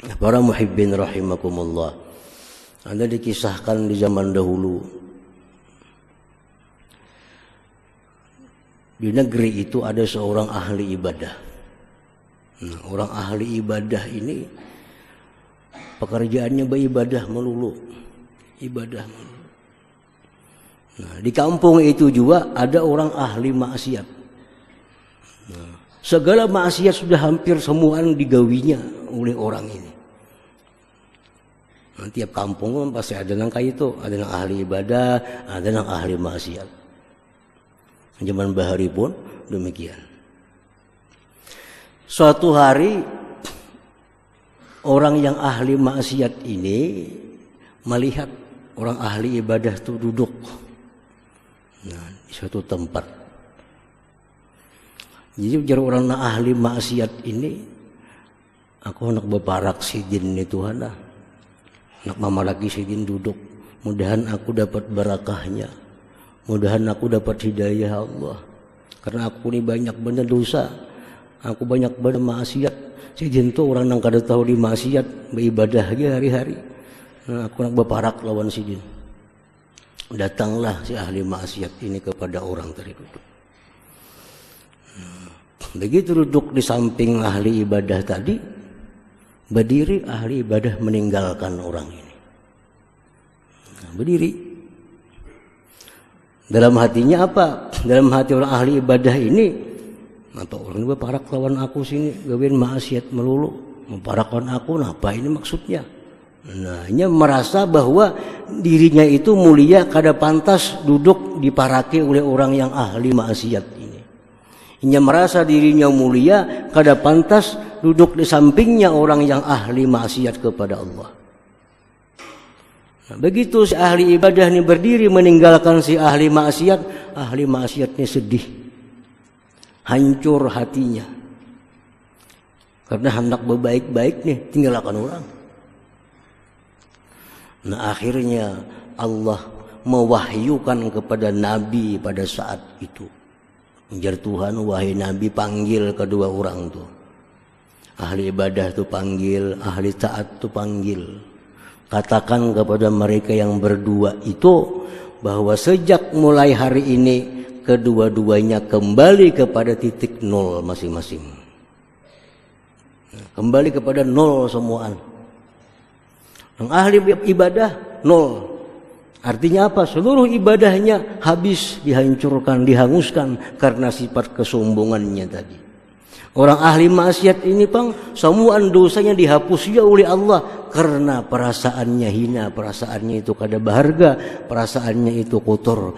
Para muhibbin rahimakumullah, ada dikisahkan di zaman dahulu di negeri itu ada seorang ahli ibadah. Nah, orang ahli ibadah ini pekerjaannya beribadah melulu, ibadah melulu. Nah, di kampung itu juga ada orang ahli maksiat. Nah, segala maksiat sudah hampir semua digawinya oleh orang ini. Nah, tiap kampung pasti ada yang kayak itu, ada yang ahli ibadah, ada yang ahli maksiat. Zaman bahari pun demikian. Suatu hari orang yang ahli maksiat ini melihat orang ahli ibadah itu duduk, nah, di suatu tempat. Jadi ujar orang ahli maksiat ini, aku nak berparak sidin nih Tuhan lah. Nak mama lagi sidin duduk, mudahan aku dapat barakahnya, mudahan aku dapat hidayah Allah. Karena aku ini banyak benar dosa, aku banyak benar maksiat. Sidin tuh orang yang kada tahu di maksiat, beribadah aja hari-hari. Nah, aku nak berparak lawan sidin. Datanglah si ahli maksiat ini kepada orang tadi duduk. Begitu duduk di samping ahli ibadah tadi, berdiri ahli ibadah meninggalkan orang ini. Nah, berdiri. Dalam hatinya apa? Dalam hati orang ahli ibadah ini, apa orang ini parak lawan aku sini, gawin maksiat melulu, memparakkan aku, nah apa ini maksudnya? Nah, ini merasa bahwa dirinya itu mulia, kada pantas duduk diparaki oleh orang yang ahli maksiat ini. Ini merasa dirinya mulia, kada pantas duduk di sampingnya orang yang ahli maksiat kepada Allah. Nah, begitu si ahli ibadah ini berdiri meninggalkan si ahli maksiatnya sedih, hancur hatinya. Karena hendak berbaik-baik nih, tinggalkan orang. Nah, akhirnya Allah mewahyukan kepada Nabi pada saat itu. Menjar Tuhan, wahai Nabi, panggil kedua orang tuh. Ahli ibadah tuh panggil, ahli taat tuh panggil. Katakan kepada mereka yang berdua itu bahwa sejak mulai hari ini kedua-duanya kembali kepada titik nol masing-masing. Kembali kepada nol semuaan. Yang ahli ibadah nol. Artinya apa? Seluruh ibadahnya habis, dihancurkan, dihanguskan karena sifat kesombongannya tadi. Orang ahli maksiat ini pang semua dosanya dihapus ya oleh Allah karena perasaannya hina, perasaannya itu kada berharga, perasaannya itu kotor.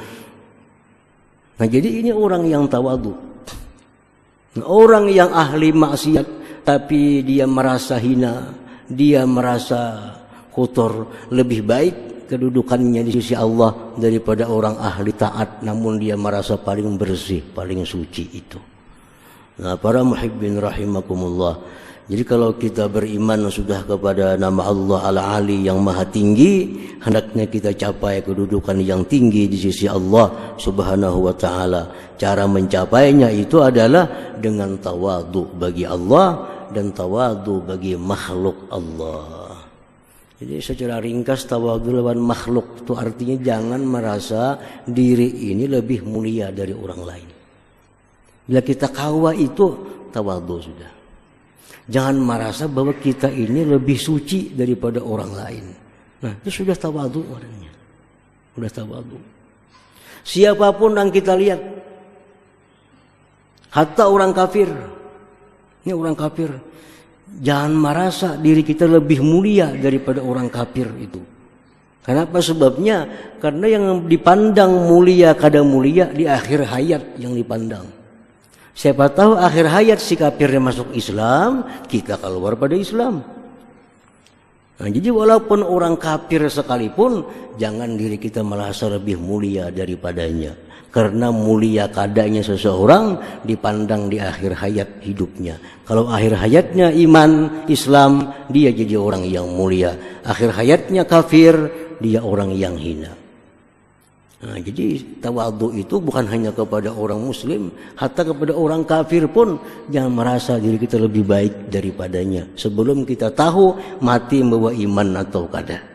Nah, jadi ini orang yang tawadu. Nah, orang yang ahli maksiat tapi dia merasa hina, dia merasa kotor, lebih baik kedudukannya di sisi Allah daripada orang ahli taat namun dia merasa paling bersih, paling suci itu. Nah, para muhibbin rahimakumullah, jadi kalau kita beriman sudah kepada nama Allah Al-Ali yang maha tinggi, hendaknya kita capai kedudukan yang tinggi di sisi Allah Subhanahu wa ta'ala. Cara mencapainya itu adalah dengan tawadu bagi Allah dan tawadu bagi makhluk Allah. Jadi secara ringkas tawadu lawan makhluk itu artinya jangan merasa diri ini lebih mulia dari orang lain. Bila kita kawa itu tawadu sudah. Jangan merasa bahwa kita ini lebih suci daripada orang lain. Nah, itu sudah tawadu orangnya. Sudah tawadu. Siapapun yang kita lihat, hatta orang kafir. Ini orang kafir. Jangan merasa diri kita lebih mulia daripada orang kafir itu. Kenapa sebabnya? Karena yang dipandang mulia kada mulia di akhir hayat yang dipandang. Siapa tahu akhir hayat si kafirnya masuk Islam, kita keluar pada Islam. Nah, jadi walaupun orang kafir sekalipun, jangan diri kita merasa lebih mulia daripadanya. Karena mulia kadanya seseorang dipandang di akhir hayat hidupnya. Kalau akhir hayatnya iman, Islam, dia jadi orang yang mulia. Akhir hayatnya kafir, dia orang yang hina. Nah, jadi tawadhu itu bukan hanya kepada orang muslim, hatta kepada orang kafir pun jangan merasa diri kita lebih baik daripadanya sebelum kita tahu mati membawa iman atau kada.